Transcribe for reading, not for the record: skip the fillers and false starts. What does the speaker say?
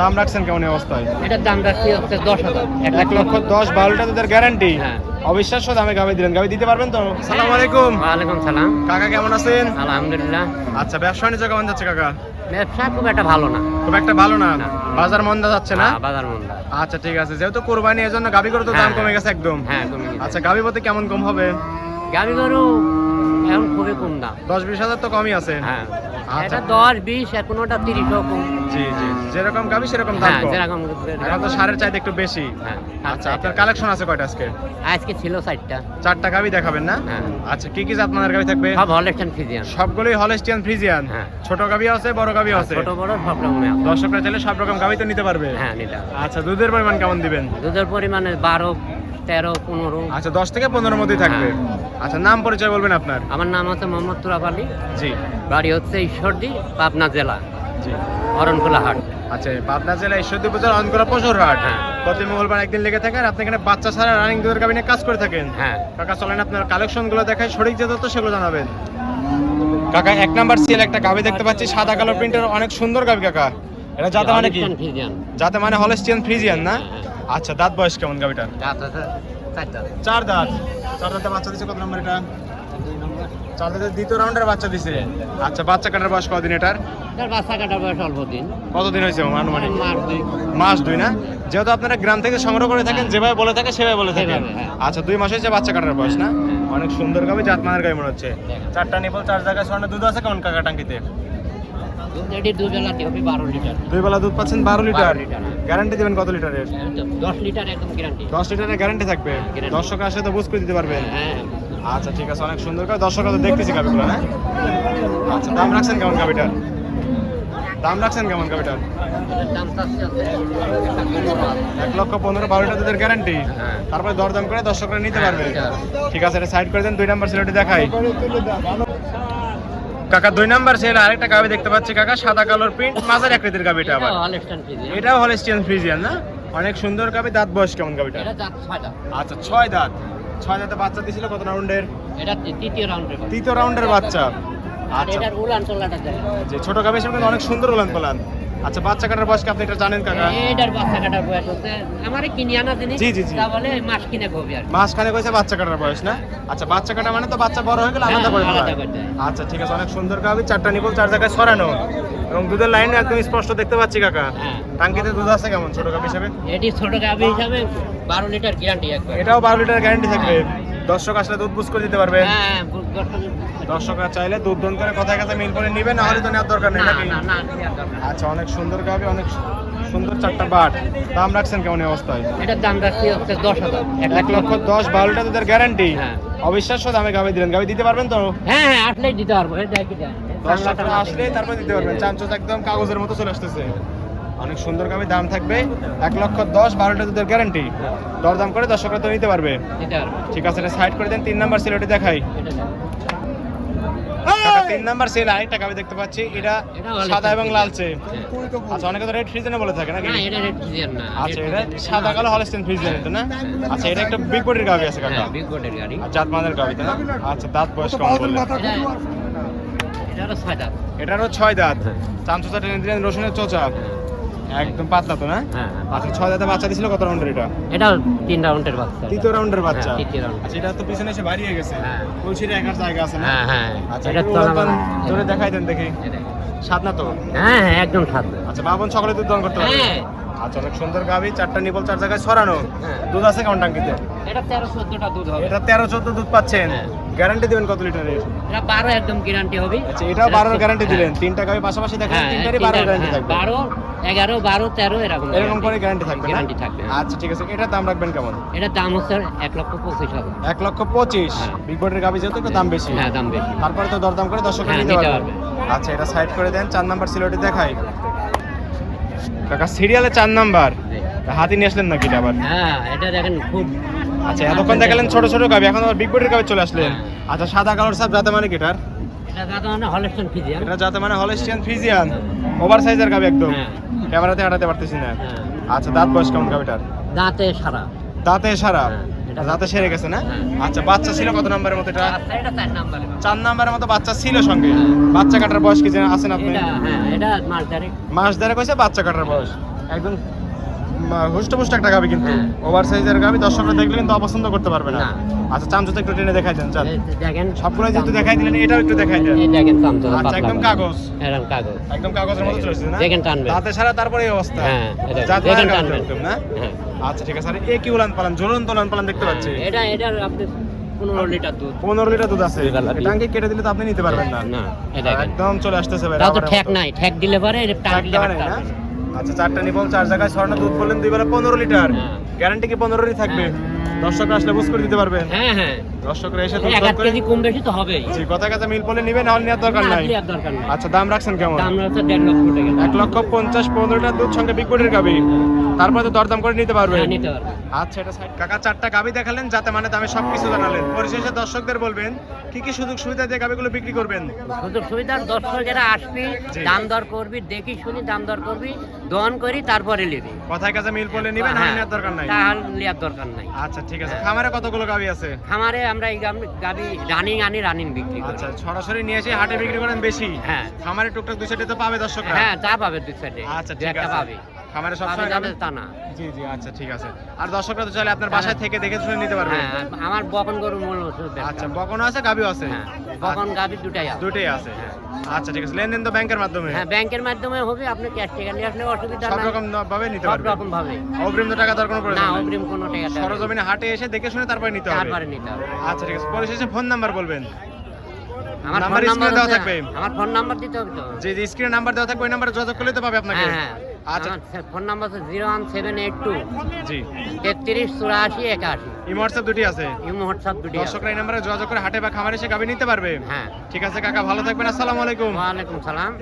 দাম রাখছেন কেমন এই অবস্থায়? এটার দাম রাখছি হচ্ছে 10,000। 1,10,000 12টা দুধের গ্যারান্টি। হ্যাঁ। অবিশ্বাস্য দামে গাবি দিলেন, গাবি দিতে পারবেন তো? সালাম আলাইকুম। ওয়ালাইকুম সালাম। কাকা কেমন আছেন? আলহামদুলিল্লাহ। আচ্ছা, ব্যবসা বাণিজ্য কেমন যাচ্ছে কাকা? ব্যবসা খুব একটা ভালো না। খুব একটা ভালো না, না। বাজার মন্দা যাচ্ছে না? বাজার মন্দা। আচ্ছা ঠিক আছে, যেহেতু কোরবানি এর জন্য গাবি গরু তো দাম হ্যাঁ, কমে গেছে একদম। হ্যাঁ কমে গেছে। আচ্ছা, গাবি প্রতি কেমন কম হবে? গাবি গরু এখন খুবই কম দাম। 10-20 হাজার তো কমই আছে। হ্যাঁ আচ্ছা। এটা 10-20 এখনোটা 30ও কম। জি জি, যেরকম গাবি সেরকম দাম হ্যাঁ কম। যেরকম। এখন তো সারের চাইতে একটু বেশি। হ্যাঁ আচ্ছা, আপনার কালেকশন আছে কয়টা আজকে? আজকে ছিল 4টা। 4টা গাবি দেখাবেন না? হ্যাঁ। আচ্ছা, কি কি জাত মানের গাবি থাকবে? সব হলস্টাইন ফ্রিজিয়ান। সবগুলোই হলস্টিয়ান ফ্রিজিয়ান। হ্যাঁ। ছোট গাবি আছে, বড় গাবি আছে। ছোট বড় সব রকমের আছে। দর্শকরা চাইলে সব রকম গাবি তো নিতে পারবে। হ্যাঁ নিতে হবে। আচ্ছা, দুধের পরিমাণ কেমন দিবেন? দুধের পরিমাণে 12, 13, 15। আচ্ছা, 10 থেকে 15 মধ্যেই থাকবে। আচ্ছা, নাম পরিচয় বলবেন আপনার? আমার নাম হচ্ছে মোহাম্মদ তুরাব আলী। জি বাড়ি হচ্ছে ঈশ্বরদী, পাবনা জেলা, জি। অরণখোলা হাট। আচ্ছা, পাবনা জেলা ঈশ্বরদী উপজেলা অনকরা পশুরহাট। হ্যাঁ। প্রতি মঙ্গলবার একদিন লেগে থাকে আর আপনি এখানে বাচ্চা ছাড়া রানিং দুধের গাবি নিয়ে কাজ করে থাকেন। হ্যাঁ। কাকা চলেন আপনার কালেকশন গুলো দেখায়, সঠিক যে তথ্য সেগুলো জানাবেন। কাকা 1 নাম্বার সিএল একটা গাবি দেখতে পাচ্ছি, সাদা কালো প্রিন্টের, অনেক সুন্দর গাবি কাকা। এটা জাতে মানে কি? Holstein Friesian. জাতে মানে হলস্টিয়ান ফ্রিজিয়ান না? হ্যাঁ। আচ্ছা, দাঁত বয়স কেমন গাবিটার? দাঁত আছে 4টা। 4 দাঁত। 4 দাঁতে বাচ্চা দিছে কত নাম্বার এটা? 4 দাঁতে দ্বিতীয় রাউন্ডের বাচ্চা দিছে। আচ্ছা, বাচ্চা কাটার বয়স কতদিন এটার? তার বাচ্চা কাটার বয়স অল্প দিন। কতদিন হয়েছে আনুমানিক? মাস 2। মাস 2 না? যেহেতু আপনারা গ্রাম থেকে সংগ্রহ করে থাকেন, যেভাবে বলে থাকে সেভাবে বলে থাকেন। সেভাবে, হ্যাঁ। আচ্ছা, 2 মাস হয়েছে বাচ্চা কাটার বয়স না? অনেক সুন্দর গাবি, জাত মানের গাবি মনে হচ্ছে। দেখেন। 4টা নিপল, 4 জায়গায় স্বর্ণ দুধ আছে কেমন কাকা টাঙ্কিতে? দুধ এটি দুবেলা হবে 12 লিটার। 2 বেলা দুধ পাচ্ছেন 12 লিটার। 12 লিটার। গ্যারান্টি দিবেন কত লিটারের? 10 লিটার একদম গ্যারান্টি। 10 লিটারের গ্যারান্টি থাকবে। Guarantee। দর্শক আসলে তো বুঝ করে দিতে পারবেন। হ্যাঁ। আচ্ছা ঠিক আছে, অনেক সুন্দর করে দর্শকরা তো দেখতেছি গাবিগুলো না? আচ্ছা, দাম রাখছেন কেমন গাবিটার? দাম রাখছেন কেমন গাবিটার? এটার দাম চাচ্ছি হচ্ছে 1,15,000 12টা দুধের গ্যারান্টি। হ্যাঁ। তারপরে দরদাম করে দর্শকরা নিতে হ্যাঁ, পারবে। নিতে পারবে। ঠিক আছে, এটা সাইড করে দেন। 2 নাম্বার সিলেটি দেখাই কাকা। 2 নাম্বার সেল আরেকটা গাবি দেখতে পাচ্ছি কাকা, সাদা কালোর প্রিন্ট, মাঝারি আকৃতির গাবিটা আবার। Holstein Friesian. এটাও হলস্টিয়ান ফ্রিজিয়ান না? অনেক সুন্দর গাবি। দাঁত বয়স কেমন গাবিটা? এটা দাঁত 6টা। আচ্ছা, 6 দাঁত। 6 দাঁতে বাচ্চা দিছিল কত রাউন্ডের? এটা তৃতীয় রাউন্ডের। তৃতীয় রাউন্ডের বাচ্চা। আর আচ্ছা, এটার উলান তোলাটা যায়। যে ছোট গাবি হিসেবে কিন্তু অনেক সুন্দর উলান পালান। আচ্ছা, বাচ্চা কাটার বয়স কি আপনি এটা জানেন কাকা? এটার বাচ্চা কাটার বয়স হচ্ছে আমারে কিনে আনা জিনিস। জি, জি, জি। তা বলে মাস কিনে হবে আর কি। মাসখানে কইছে বাচ্চা কাটার বয়স না? আচ্ছা, বাচ্চা কাটা মানে তো বাচ্চা বড় হয়ে গেলে আলাদা করে আলাদা ফেলা। করে দেয়। আচ্ছা ঠিক আছে, অনেক সুন্দর গাবি। 4টা নিপল, 4 জায়গায় ছড়ানো এবং দুধের লাইন একদম স্পষ্ট দেখতে পাচ্ছি কাকা। হ্যাঁ। টাঙ্কিতে দুধ আছে কেমন ছোট গাবি হিসেবে? এটি ছোট গাভী হিসাবে 12 লিটার গ্যারান্টি একবার। এটাও 12 লিটার গ্যারান্টি থাকবে। দর্শক আসলে দুধ বুঝ করে দিতে পারবে। হ্যাঁ দর্শকরা চাইলে দুধ দন করে কথায় কথায় মিল করে নিবে, না হলে তো নেওয়ার দরকার নেই না নাকি? না না নেওয়ার দরকার নেই। আচ্ছা, অনেক সুন্দর গাবি, অনেক সুন্দর 4টা বাট। দাম রাখছেন কেমন এই অবস্থায়? এটার দাম রাখছি হচ্ছে 10,000। 1,10,000 12টা দুধের গ্যারান্টি। হ্যাঁ। অবিশ্বাস্য দামে গাবি দিলেন, গাবি দিতে পারবেন তো? হ্যাঁ হ্যাঁ আসলেই দিতে পারবো। এটা কি যায়? দর্শকরা আসলে তারপরে দিতে পারবেন। চামচোচ একদম কাগজের মতো চলে আসতেছে। অনেক সুন্দর গাবি, দাম থাকবে 1,10,000 12টা দুধের গ্যারান্টি। দরদাম করে দর্শকরা তো নিতে পারবে। দিতে পারবো। ঠিক আছে, এটা সাইড করে দেন। 3 নাম্বার সিলেটি দেখাই এটা যায়। কাকা। 3 নাম্বার সেল আরেকটা গাবি দেখতে পাচ্ছি, এটা এটাও হলস্টাইন সাদা এবং ফ্রিজিয়ান। লালচে। হ্যাঁ। আচ্ছা, অনেকে তো রেড ফ্রিজেনে বলে থাকে নাকি? না এটা রেড ফ্রিজিয়ান না। আচ্ছা, এটা সাদা কালো হলস্টেইন ফ্রিজিয়ান তো না? আচ্ছা, এটা একটা বিগ বডির গাবি আছে কাকা। হ্যাঁ বিগ গোটের গাড়ি। আর জাত মানের গাবি তাই না? আচ্ছা, দাঁত বয়স কেমন বললেন? এটারও 6 দাঁত। এটারও 6 দাঁত। চামচোচা টেনে দিলেন, রসুনের চোচা, একদম পাতলা তো না? হ্যাঁ আচ্ছা, 6 দাঁতে বাচ্চা দিছিল কত রাউন্ডের এটা? এটাও 3 রাউন্ডের বাচ্চা। তৃতীয় রাউন্ডের বাচ্চা। হ্যাঁ, তৃতীয় রাউন্ড। আচ্ছা, এটা তো পিছনে এসে বাড়িয়ে গেছে। হ্যাঁ। কলসির একার জায়গা আছে না? হ্যাঁ হ্যাঁ আচ্ছা, এটা একটু তো উলান জোরে দেখাই দেন দেখি। স্বাদ না তো? হ্যাঁ হ্যাঁ একদম স্বাদ। আচ্ছা, বাবন সকালে দুধ দান করতে পারবে। হ্যাঁ আচ্ছা, অনেক সুন্দর গাবি। 4টা নিপল, 4 জায়গায় ছড়ানো। হ্যাঁ। দুধ আছে কেমন টাঙ্কিতে? এটা 13-14টা দুধ হবে। এটা 13-14 দুধ পাচ্ছেন। হ্যাঁ। গ্যারান্টি দিবেন কত লিটারের? এটা 12 একদম গ্যারান্টি হবে। আচ্ছা, এটাও 12 গ্যারান্টি দিলেন। 3টা গাবি পাশাপাশি দেখেন, হ্যাঁ 3টারই 12 গ্যারান্টি থাকবে। 12, 11, 12, 13 এরকম। এরকম করে গ্যারান্টি থাকবে না? গ্যারান্টি থাকবে। আচ্ছা ঠিক আছে, এটার দাম রাখবেন কেমন? এটার দাম হচ্ছে 1,25,000। 1,25,000। হ্যাঁ। বিগ বডির গাবি যেহেতু একটু দাম বেশি। হ্যাঁ দাম বেশি। তারপরে তো দরদাম করে দর্শকরা হ্যাঁ, নিতে নিতে পারবে। পারবে। আচ্ছা, এটা সাইড করে দেন। 4 নাম্বার সিলেটি দেখাই কাকা। সিরিয়ালে 4 নাম্বার হাতি নিয়ে আসলেন নাকি এটা আবার? হ্যাঁ এটা দেখেন খুব। আচ্ছা, এতক্ষণ দেখালেন ছোট ছোট গাবি, এখন আবার বিগ বডির গাবি চলে আসলেন। হ্যাঁ। আচ্ছা, সাদা কালোর সাপ জাতে মানে কি এটার? এটা দাদা মানে হলস্টাইন ফ্রিজিয়ান। এটা জাতে মানে হলস্টিয়ান ফ্রিজিয়ান। ওভার সাইজের গাবি একদম। হ্যাঁ। ক্যামেরাতে হাঁটাতে পারতেছি না। হ্যাঁ আচ্ছা, দাঁত বয়স কেমন গাবিটার? দাঁতে সারা। দাঁতে সারা। হ্যাঁ, এটা রাতে সেরে গেছে না? হ্যাঁ। আচ্ছা, বাচ্চা ছিল কত নম্বরের মতো এটা? আচ্ছা, এটা 4 নাম্বারে। 4 নম্বরের মতো বাচ্চা ছিল সঙ্গে। হ্যাঁ। বাচ্চা কাটার বয়স কি জানেন আছেন আপনি? এটা হ্যাঁ, এটা মাস ধরে। মাস দেড়েক হয়েছে বাচ্চা কাটার বয়স। একদম হুষ্টপুষ্ট একটা গাবি কিন্তু, হ্যাঁ। ওভার সাইজের গাবি, দর্শকরা দেখলে কিন্তু অপছন্দ করতে পারবে না। না। আচ্ছা, চামচটা একটু টেনে দেখাই দেন, চাল। এই দেখেন সবগুলো যেহেতু দেখাই দিলেন, এটাও একটু দেখাই দেন। এই দেখেন চামচা আচ্ছা, পাতলা একদম করে। কাগজ, এরকম কাগজ। একদম কাগজের মতো চলেছে না? দেখেন টানবে। দাঁতে সারা, তারপরে এই অবস্থা। হ্যাঁ, এটা জাত দেখেন মায়ের গাভি টানবে। একদম না? হ্যাঁ। আচ্ছা, ঠিক আছে। আর এ কি উলান পালান, জ্বলন্ত উলান পালান দেখতে পাচ্ছি। এটা আপনি 15 লিটার দুধ। 15 লিটার দুধ আছে। দুই বেলা দিই। টাঙ্কি কেটে দিলে তো আপনি নিতে পারবেন না। না, এই দেখেন। একদম চলে আসতেছে ভাই। তাও তো রাবারের ঠ্যাক মতো। নাই, ঠ্যাক দিলে পরে এটা টান ঠ্যাক দিলে দেওয়া হাঁটতে নেই না? পারবে না। আচ্ছা, 4টা নিবল, 4 জায়গায় স্বর্ণ দুধ বললেন, 2 বেলা 15 লিটার। হ্যাঁ। গ্যারান্টি কি 15 ই থাকবে? দর্শকরা আসলে বুঝ করে দিতে পারবেন। হ্যাঁ হ্যাঁ, দর্শকরা এসে দুধ 1 দর করে কেজি কম বেশি তো হবেই। জি, কথা কথা মিল পড়লে নিবেন, নাহলে নেওয়ার দরকার না, নাই। দেওয়ার দরকার নাই। আচ্ছা, দাম রাখছেন কেমন? দাম হচ্ছে 1.5 লক্ষ টাকা। 1,50,000 15 লিটার দুধ সঙ্গে বিগ বডির গাবি, তারপরে তো দরদাম করে নিতে পারবেন। হ্যাঁ, নিতে পারবে। আচ্ছা, এটা সাইড। কাকা 4টা গাবি দেখালেন, যাতে মানে দামে সবকিছু জানালেন। পরিশেষে দর্শকদের বলবেন কি কি সুযোগ সুবিধা দিয়ে গাবিগুলো বিক্রি করবেন। সুযোগ সুবিধার দর্শকেরা আসবি, জি। দাম দর করবি, দেখি শুনি দাম দর করবি, দহন করি তারপরে নিবি। কথায় কাজে মিল পড়লে নিবেন, নাহলে নেওয়ার দরকার নাই। তাহলে নেওয়ার দরকার নাই। আচ্ছা, ঠিক আছে। হ্যাঁ। খামারে কতগুলো গাবি আছে? খামারে আমরা এই গাবি রানিং বিক্রি করি। আচ্ছা, সরাসরি নিয়ে এসে হাটে বিক্রি করেন বেশি? হ্যাঁ। খামারে টুকটাক 2 সাইডে তো পাবে দর্শকরা। হ্যাঁ, তা পাবে দুই সাইডে। আচ্ছা, দু ঠিক একটা আছে। পাবে। খামারে পাবে সবসময় যাবে গাবি? তা না। জি জি, আচ্ছা, ঠিক আছে। আর দর্শকরা তো চাইলে আপনার বাসায় থেকে দেখে শুনে নিতে পারবে। হ্যাঁ, আমার বকন গরু মূল হচ্ছে আচ্ছা, বকনও আছে, গাবিও আছে? হ্যাঁ, বকন গাবি দুটাই আছে। দুটেই আছে। আচ্ছা, ঠিক আছে। লেনদেন তো ব্যাংকের মাধ্যমে? হ্যাঁ, ব্যাংকের মাধ্যমে হবে, আপনি ক্যাশ টাকা নিয়ে আসলে অসুবিধা সব নাই। রকম ভাবে নিতে সব পারবে? রকম ভাবে। অগ্রিম তো টাকা দেওয়ার কোনো না, প্রয়োজন নেই? অগ্রিম কোনো টাকা দেওয়া নেই। সরজমিনে হাটে এসে দেখে শুনে তারপরে নিতে হবে? তারপরে নিতে হবে। আচ্ছা, ঠিক আছে। পরিশেষে ফোন নাম্বার বলবেন। আমার নাম্বার ফোন নাম্বার স্ক্রিনে দেওয়া থাকবে? আমার ফোন নাম্বার দিতে হবে তো। যে যে স্ক্রিনে নাম্বার দেওয়া থাকবে, ওই নাম্বারে যোগাযোগ করলে তো পাবে আপনাকে। হ্যাঁ হ্যাঁ, আচ্ছা। আমার ফোন নাম্বার হচ্ছে 01782 জি। 33 84 81। ইমো হোয়াটসঅ্যাপ দুটি আছে। ইমো হোয়াটসঅ্যাপ দুটি আছে। দর্শকরা এই নাম্বারে যোগাযোগ করে হাটে বা খামারে এসে গাবি নিতে পারবে। হ্যাঁ। ঠিক আছে কাকা, ভালো থাকবেন। আসসালামু আলাইকুম। ওয়ালাইকুম সালাম।